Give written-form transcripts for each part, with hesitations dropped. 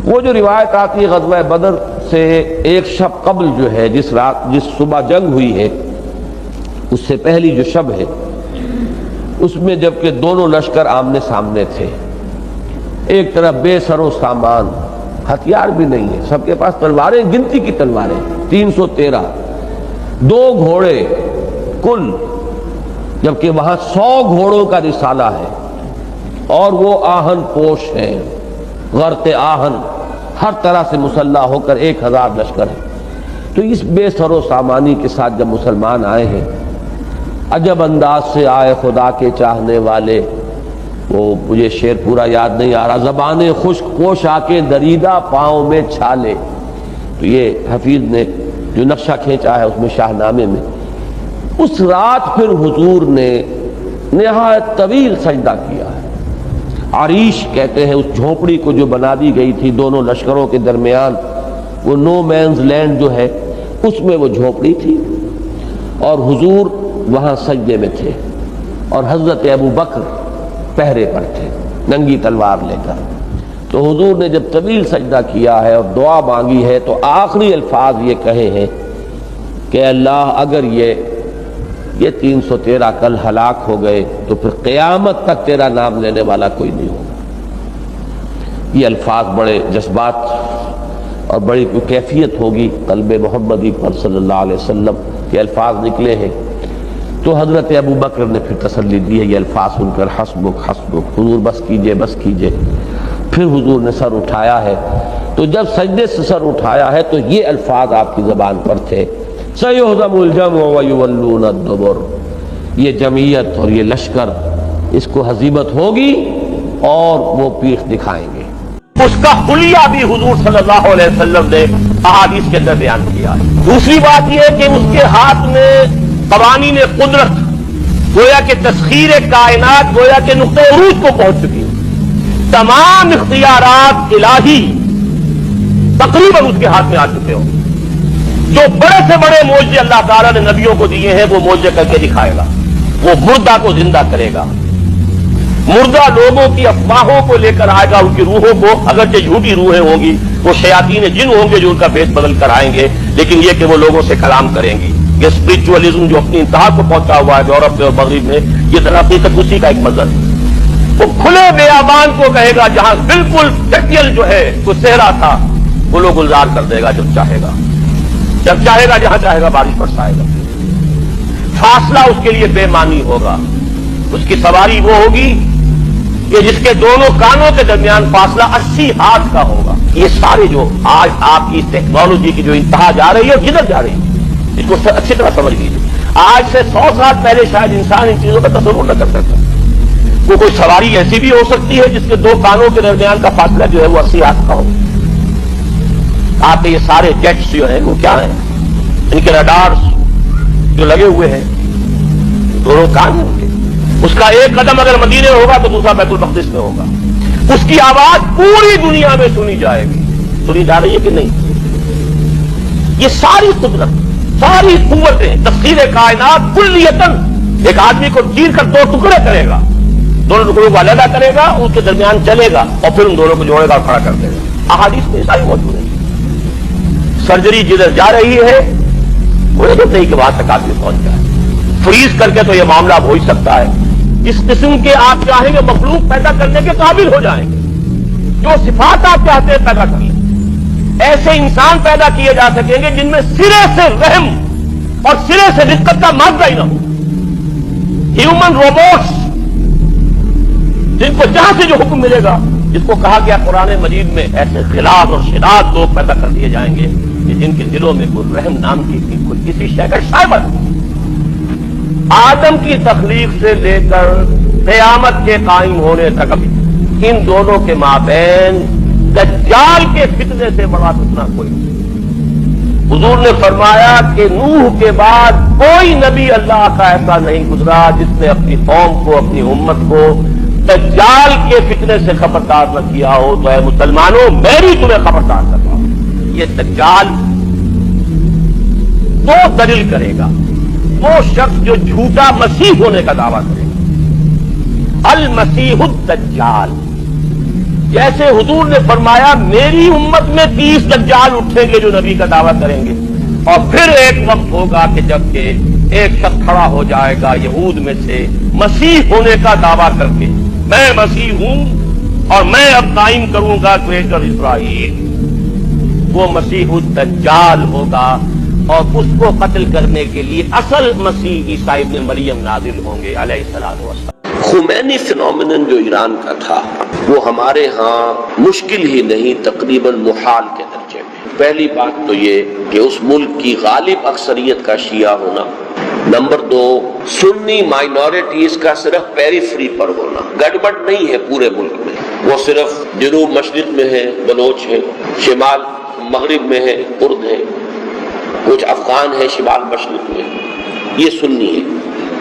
وہ جو روایت آتی ہے غزوہ بدر سے ایک شب قبل جو ہے، جس صبح جنگ ہوئی ہے، اس سے پہلی جو شب ہے، اس میں جبکہ دونوں لشکر آمنے سامنے تھے، ایک طرف بے سر و سامان، ہتھیار بھی نہیں ہے، سب کے پاس تلواریں، گنتی کی تلواریں 313، 2 گھوڑے کل، جبکہ وہاں 100 گھوڑوں کا رسالہ ہے، اور وہ آہن پوش ہیں، غرق آہن، ہر طرح سے مسلح ہو کر 1000 لشکر ہے۔ تو اس بے سر و سامانی کے ساتھ جب مسلمان آئے ہیں، عجب انداز سے آئے خدا کے چاہنے والے، وہ مجھے شعر پورا یاد نہیں آ رہا، زبانیں خشک پوش آ کے دریدہ پاؤں میں چھالے، تو یہ حفیظ نے جو نقشہ کھینچا ہے اس میں شاہ نامے میں۔ اس رات پھر حضور نے نہایت طویل سجدہ کیا ہے۔ عریش کہتے ہیں اس جھونپڑی کو جو بنا دی گئی تھی دونوں لشکروں کے درمیان، وہ نو مینز لینڈ جو ہے، اس میں وہ جھونپڑی تھی، اور حضور وہاں سجدے میں تھے، اور حضرت ابو بکر پہرے پر تھے ننگی تلوار لے کر۔ تو حضور نے جب طویل سجدہ کیا ہے اور دعا مانگی ہے، تو آخری الفاظ یہ کہے ہیں کہ اللہ اگر یہ 313 کل ہلاک ہو گئے تو پھر قیامت تک تیرا نام لینے والا کوئی نہیں ہوگا۔ یہ الفاظ بڑے جذبات اور بڑی کوئی کیفیت ہوگی قلب محمدی پر صلی اللہ علیہ وسلم کے الفاظ نکلے ہیں۔ تو حضرت ابو بکر نے پھر تسلی دی ہے یہ الفاظ سن کر، حسبک حسبک، حضور بس کیجئے بس کیجئے۔ پھر حضور نے سر اٹھایا ہے، تو جب سجدے سے سر اٹھایا ہے تو یہ الفاظ آپ کی زبان پر تھے، سَيُهْزَمُ الْجَمْعُ وَيُوَلُّونَ الدُّبُرَ، یہ جمعیت اور یہ لشکر اس کو ہزیمت ہوگی اور وہ پیٹھ دکھائیں گے۔ اس کا حلیہ بھی حضور صلی اللہ علیہ وسلم نے احادیث کے اندر بیان کیا ہے۔ دوسری بات یہ ہے کہ اس کے ہاتھ میں قوانین قدرت، گویا کہ تسخیر کائنات، گویا کہ نقطۂ عروج کو پہنچ چکی ہے، تمام اختیارات الہی تقریباً اس کے ہاتھ میں آ چکے ہوں۔ جو بڑے سے بڑے معجزے اللہ تعالیٰ نے نبیوں کو دیے ہیں وہ معجزے کر کے دکھائے گا، وہ مردہ کو زندہ کرے گا، مردہ لوگوں کی افواہوں کو لے کر آئے گا، ان کی روحوں کو، اگرچہ جھوٹی روحیں ہوں گی، وہ شیاطین جن ہوں گے جو ان کا بھیس بدل کر آئیں گے، لیکن یہ کہ وہ لوگوں سے کلام کریں گی۔ یہ اسپرچولیزم جو اپنی انتہا کو پہنچا ہوا ہے یورپ میں اور مغرب میں، یہ در حقیقت اسی کا ایک مظہر ہے۔ وہ کھلے بیابان کو کہے گا جہاں بالکل ٹکیل جو ہے کوئی صحرا تھا، وہ لوگ گلزار کر دے گا جب چاہے گا، جب چاہے گا، جہاں چاہے گا بارش برسائے گا۔ فاصلہ اس کے لیے بے معنی ہوگا، اس کی سواری وہ ہوگی کہ جس کے دونوں کانوں کے درمیان فاصلہ 80 ہاتھ کا ہوگا۔ یہ سارے جو آج آپ کی ٹیکنالوجی کی جو انتہا جا رہی ہے اور جدھر جا رہی ہے، اس کو اچھی طرح سمجھ لیجیے۔ آج سے 100 سال پہلے شاید انسان ان چیزوں کا تصور نہ کر سکتا۔ وہ کوئی سواری ایسی بھی ہو سکتی ہے جس کے 2 کانوں کے درمیان کا فاصلہ جو ہے وہ 80 ہاتھ کا ہو۔ آپ کے یہ سارے جیٹس جو ہیں وہ کیا ہیں؟ ان کے ریڈارز جو لگے ہوئے ہیں، دونوں کان ہیں ان کے، اس کا ایک قدم اگر مدینے میں ہوگا تو دوسرا بیت المقدس میں ہوگا، اس کی آواز پوری دنیا میں سنی جائے گی۔ سنی جا رہی ہے کہ نہیں؟ یہ ساری قدرت، ساری قوتیں، تسخیر کائنات کلیتاً ایک آدمی کو چیر کر 2 ٹکڑے کرے گا، دونوں ٹکڑوں کو علیحدہ کرے گا، اس کے درمیان چلے گا اور پھر ان دونوں کو جوڑے گا اور کھڑا کر دے گا۔ احادیث میں ساری موجود ہے۔ سرجری جدھر جا رہی ہے وہ ضرورت نہیں کہ وہاں تک آدمی پہنچ جائے، فریز کر کے تو یہ معاملہ ہو ہی سکتا ہے۔ اس قسم کے آپ چاہیں گے مخلوق پیدا کرنے کے قابل ہو جائیں گے، جو صفات آپ چاہتے ہیں پیدا کر لیں۔ ایسے انسان پیدا کیے جا سکیں گے جن میں سرے سے رحم اور سرے سے رقت کا مادہ ہی نہ ہو، ہیومن روبوٹس، جن کو جہاں سے جو حکم ملے گا، جس کو کہا گیا قرآن مجید میں، ایسے خلاف اور شداد لوگ پیدا کر دیے جائیں گے کہ جن کے دلوں میں کوئی رحم نام کی کوئی کسی شے کا شائبہ نہیں۔ آدم کی تخلیق سے لے کر قیامت کے قائم ہونے تک ان دونوں کے مابین دجال کے فتنے سے بڑا فتنہ کوئی نہیں۔ حضور نے فرمایا کہ نوح کے بعد کوئی نبی اللہ کا ایسا نہیں گزرا جس نے اپنی قوم کو، اپنی امت کو دجال کے فتنے سے خبردار نہ کیا ہو۔ تو اے مسلمانوں، میں بھی تمہیں خبردار کر رہا ہوں، یہ دجال 2 دلیل کرے گا۔ وہ شخص جو جھوٹا مسیح ہونے کا دعویٰ کرے گا، المسیح الدجال، جیسے حضور نے فرمایا میری امت میں 30 دجال اٹھیں گے جو نبی کا دعویٰ کریں گے، اور پھر ایک وقت ہوگا کہ جب کہ ایک شخص کھڑا ہو جائے گا یہود میں سے مسیح ہونے کا دعویٰ کر کے، میں مسیح ہوں اور میں اب قائم کروں گا گریٹر اسرائیل۔ وہ مسیح الدجال ہوگا اور اس کو قتل کرنے کے لیے اصل مسیح عیسیٰ ابن مریم نازل ہوں گے علیہ السلام والسلام۔ خمینی فینومینن جو ایران کا تھا وہ ہمارے ہاں مشکل ہی نہیں تقریباً محال کے درجے میں۔ پہلی بات تو یہ کہ اس ملک کی غالب اکثریت کا شیعہ ہونا، نمبر 2 سنی مائنورٹیز کا صرف پیریفری پر ہونا، گڑبڑ نہیں ہے پورے ملک میں، وہ صرف جنوب مشرق میں ہے بلوچ ہے، شمال مغرب میں ہے کرد ہے، کچھ افغان ہے شمال مشرق میں، یہ سنی ہے۔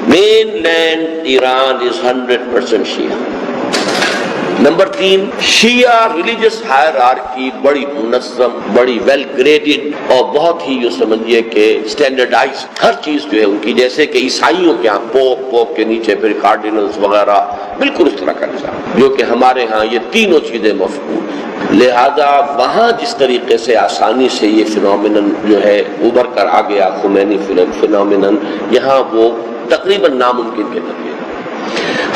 مین لینڈ ایران از 100% شیعہ۔ نمبر 3 شیعہ ریلیجس ہائرارکی بڑی منظم، بڑی ویل گریڈڈ اور بہت ہی یہ سمجھیے کہ سٹینڈرڈائز ہر چیز جو ہے ان کی، جیسے کہ عیسائیوں کے ہاں پوپ کے نیچے پھر کارڈینلز وغیرہ، بالکل اس طرح کا نظام، جو کہ ہمارے ہاں یہ تینوں چیزیں مفقود ہیں۔ لہذا وہاں جس طریقے سے آسانی سے یہ فینومینن جو ہے ابھر کر آ گیا خمینی فینومینن، یہاں وہ تقریباً ناممکن کے درجے۔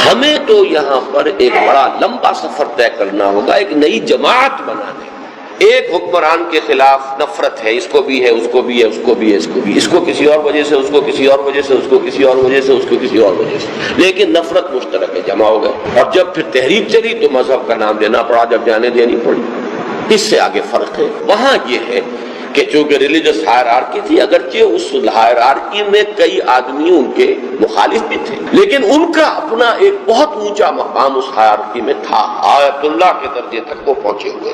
ہمیں تو یہاں پر ایک بڑا لمبا سفر طے کرنا ہوگا، ایک نئی جماعت بنانے۔ ایک حکمران کے خلاف نفرت ہے، اس کو بھی ہے، اس کو بھی ہے، اس کو بھی ہے، اس کو بھی، اس کو کسی اور وجہ سے، اس کو کسی اور وجہ سے، اس کو کسی اور وجہ سے، اس کو کسی اور وجہ سے، لیکن نفرت مشترک ہے، جمع ہو گئے۔ اور جب پھر تحریک چلی تو مذہب کا نام دینا پڑا، جب جانے دینی پڑی۔ اس سے آگے فرق ہے۔ وہاں یہ ہے کہ چونکہ ریلیجس ہائرارکی تھی، اگرچہ اس ہائرارکی میں کئی آدمی ان کے مخالف بھی تھے، لیکن ان کا اپنا ایک بہت اونچا مقام اس ہائرارکی میں تھا، آیت اللہ کے درجے تک وہ پہنچے ہوئے،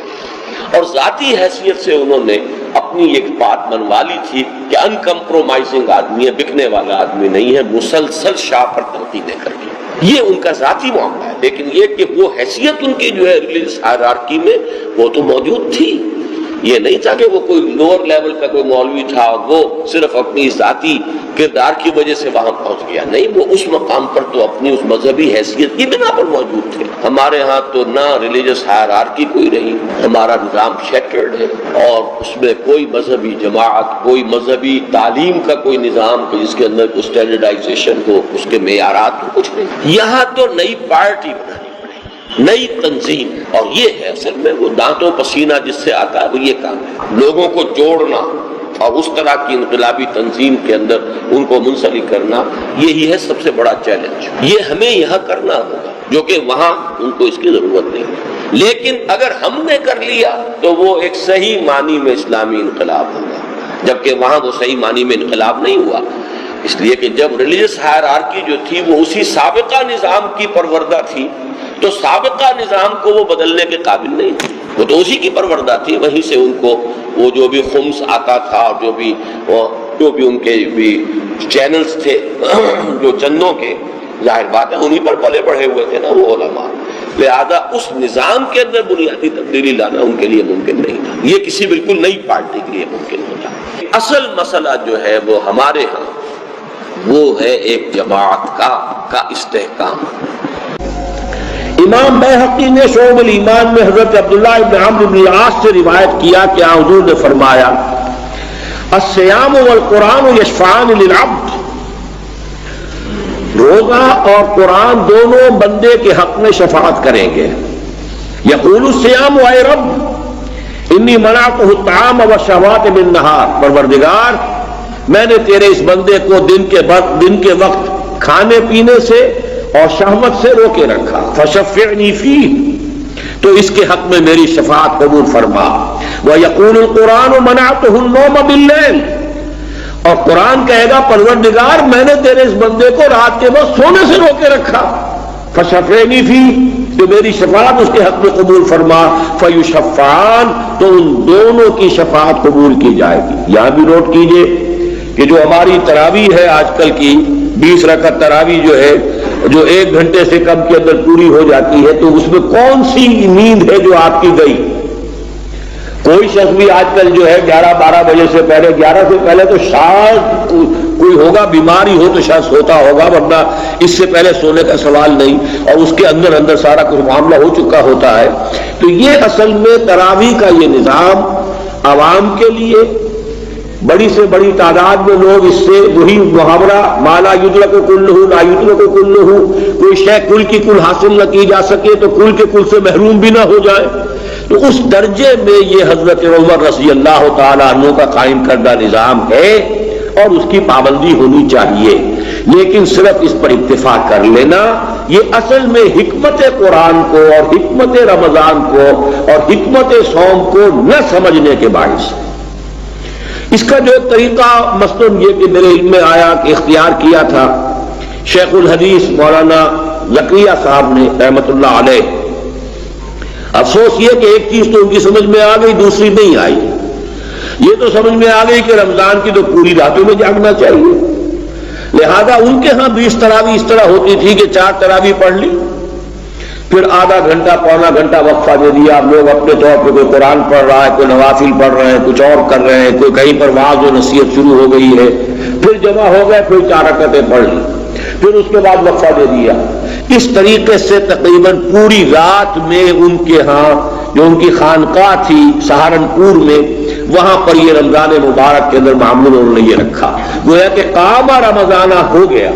اور ذاتی حیثیت سے انہوں نے اپنی ایک بات منوا لی تھی کہ ان کمپرومائزنگ آدمی ہے، بکنے والا آدمی نہیں ہے، مسلسل شاہ پر تنقیدیں کر کے، یہ ان کا ذاتی معاملہ ہے۔ لیکن یہ کہ وہ حیثیت ان کی جو ہے ریلیجس ہائرارکی میں وہ تو موجود تھی، یہ نہیں تھا کہ وہ کوئی لوور لیول کا کوئی مولوی تھا اور وہ صرف اپنی ذاتی کردار کی وجہ سے وہاں پہنچ گیا، نہیں، وہ اس مقام پر تو اپنی اس مذہبی حیثیت کی بنا پر موجود تھے۔ ہمارے ہاں تو نہ ریلیجس ہائرارکی کوئی رہی، ہمارا نظام شیٹرڈ ہے اور اس میں کوئی مذہبی جماعت، کوئی مذہبی تعلیم کا کوئی نظام جس کے اندر کوئی اسٹینڈرڈائزیشن ہو، اس کے معیارات ہو، کچھ نہیں۔ یہاں تو نئی پارٹی بنانی، نئی تنظیم، اور یہ ہے اصل میں وہ دانتوں پسینہ جس سے آتا ہے، وہ یہ کام ہے، لوگوں کو جوڑنا اور اس طرح کی انقلابی تنظیم کے اندر ان کو منسلک کرنا، یہی ہے سب سے بڑا چیلنج۔ یہ ہمیں یہاں کرنا ہوگا، جو کہ وہاں ان کو اس کی ضرورت نہیں ہے، لیکن اگر ہم نے کر لیا تو وہ ایک صحیح معنی میں اسلامی انقلاب ہوگا، جبکہ وہاں وہ صحیح معنی میں انقلاب نہیں ہوا، اس لیے کہ جب ریلیجس ہائرارکی جو تھی وہ اسی سابقہ نظام کی پروردہ تھی، تو سابقہ نظام کو وہ بدلنے کے قابل نہیں تھی، وہ تو اسی کی پروردہ تھی، وہیں سے ان کو وہ جو بھی خمس آتا تھا اور جو بھی ان کے بھی چینلز تھے جو چندوں کے، ظاہر بات ہے انہی پر پلے پڑھے ہوئے تھے نا وہ علماء، لہذا اس نظام کے اندر بنیادی تبدیلی لانا ان کے لیے ممکن نہیں تھا، یہ کسی بالکل نئی پارٹی کے لیے ممکن ہوتا۔ اصل مسئلہ جو ہے وہ ہمارے ہاں وہ ہے ایک جماعت کا استحکام۔ امام بیہقی نے شعب الایمان میں حضرت عبداللہ ابن عمرو بن العاص سے روایت کیا کہ حضور نے فرمایا الصیام والقرآن یشفعان للعبد، روزہ اور قرآن دونوں بندے کے حق میں شفاعت کریں گے۔ یقول الصیام اے رب انی منعتہ الطعام والشہوات بالنہار، پروردگار میں نے تیرے اس بندے کو دن کے وقت کھانے پینے سے اور شہوت سے روکے رکھا، فشفعنی فیہ، تو اس کے حق میں میری شفاعت قبول فرما۔ وَيَقُولُ الْقُرْآنُ مَنَعْتُهُ النَّوْمَ بِاللَّيْلِ، اور قرآن کہے گا پروردگار میں نے تیرے اس بندے کو رات کے وقت سونے سے روکے رکھا، فشفعنی فیہ، تو میری شفاعت اس کے حق میں قبول فرما۔ فَيُشَفَّعَانِ، تو ان دونوں کی شفاعت قبول کی جائے گی۔ یہاں بھی نوٹ کیجئے کہ جو ہماری تراویح ہے آج کل کی 20 رکعت تراویح جو ہے، جو 1 گھنٹے سے کم کے اندر پوری ہو جاتی ہے، تو اس میں کون سی نیند ہے جو آپ کی گئی؟ کوئی شخص بھی آج کل جو ہے 11-12 بجے سے پہلے، 11 سے پہلے تو شاید کوئی ہوگا بیمار ہی ہو تو شاید سوتا ہوگا، ورنہ اس سے پہلے سونے کا سوال نہیں، اور اس کے اندر اندر سارا کچھ معاملہ ہو چکا ہوتا ہے۔ تو یہ اصل میں تراویح کا یہ نظام عوام کے لیے، بڑی سے بڑی تعداد میں لوگ اس سے وہی محاورہ ما لا یدرک کلہ لا یدرک کلہ، کوئی شے کل کی کل حاصل نہ کی جا سکے تو کل کے کل سے محروم بھی نہ ہو جائے، تو اس درجے میں یہ حضرت عمر رضی اللہ تعالیٰ عنہ کا قائم کردہ نظام ہے، اور اس کی پابندی ہونی چاہیے۔ لیکن صرف اس پر اتفاق کر لینا یہ اصل میں حکمت قرآن کو اور حکمت رمضان کو اور حکمت صوم کو نہ سمجھنے کے باعث۔ اس کا جو طریقہ مثلاً یہ کہ میرے علم میں آیا کہ اختیار کیا تھا شیخ الحدیث مولانا زکریا صاحب نے رحمت اللہ علیہ، افسوس یہ کہ ایک چیز تو ان کی سمجھ میں آ گئی، دوسری نہیں آئی۔ یہ تو سمجھ میں آ گئی کہ رمضان کی تو پوری راتوں میں جاگنا چاہیے، لہذا ان کے ہاں 20 تراویح اس طرح ہوتی تھی کہ 4 تراویح پڑھ لی، پھر آدھا گھنٹہ پونا گھنٹہ وقفہ دے دیا، اب لوگ اپنے طور پہ کوئی قرآن پڑھ رہا ہے، کوئی نوافل پڑھ رہے ہیں، کچھ اور کر رہے ہیں، کوئی کہیں پر وعظ و نصیحت شروع ہو گئی ہے، پھر جمع ہو گئے، پھر 4 رکعتیں پڑھ لی، پھر اس کے بعد وقفہ دے دیا۔ اس طریقے سے تقریباً پوری رات میں ان کے ہاں جو ان کی خانقاہ تھی سہارنپور میں، وہاں پر یہ رمضان مبارک کے اندر معمول انہوں نے یہ رکھا، گویا کہ قام رمضانہ ہو گیا،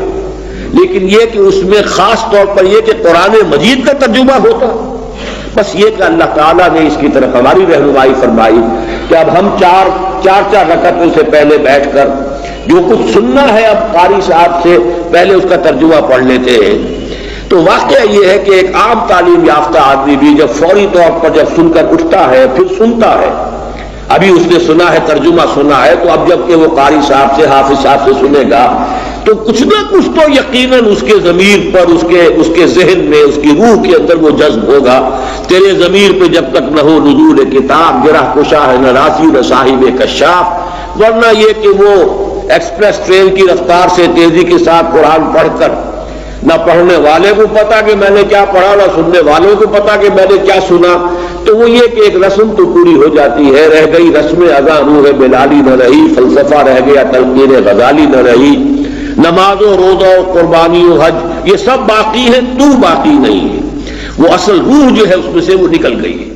لیکن یہ کہ اس میں خاص طور پر یہ کہ قرآن مجید کا ترجمہ ہوتا۔ بس یہ کہ اللہ تعالیٰ نے اس کی طرف ہماری رہنمائی فرمائی کہ اب ہم چار رکعتوں سے پہلے بیٹھ کر جو کچھ سننا ہے اب قاری صاحب سے پہلے اس کا ترجمہ پڑھ لیتے ہیں۔ تو واقعہ یہ ہے کہ ایک عام تعلیم یافتہ آدمی بھی جب فوری طور پر جب سن کر اٹھتا ہے پھر سنتا ہے، ابھی اس نے سنا ہے، ترجمہ سنا ہے، تو اب جب کہ وہ قاری صاحب سے حافظ صاحب سے سنے گا تو کچھ نہ کچھ تو یقیناً اس کے ضمیر پر، اس کے ذہن میں، اس کی روح کے اندر وہ جذب ہوگا۔ تیرے ضمیر پہ جب تک نہ ہو نزول کتاب، جرح کشا ہے نہ راسی نہ صاحب کشاف، ورنہ یہ کہ وہ ایکسپریس ٹرین کی رفتار سے تیزی کے ساتھ قرآن پڑھ کر نہ پڑھنے والے کو پتا کہ میں نے کیا پڑھا، نہ سننے والوں کو پتا کہ میں نے کیا سنا، تو وہ یہ کہ ایک رسم تو پوری ہو جاتی ہے، رہ گئی رسم اذاں روح بلالی نہ رہی، فلسفہ رہ گیا تلقین غزالی نہ رہی، نماز و روزہ و قربانی و حج یہ سب باقی ہے، تو باقی نہیں ہے، وہ اصل روح جو ہے اس میں سے وہ نکل گئی ہے۔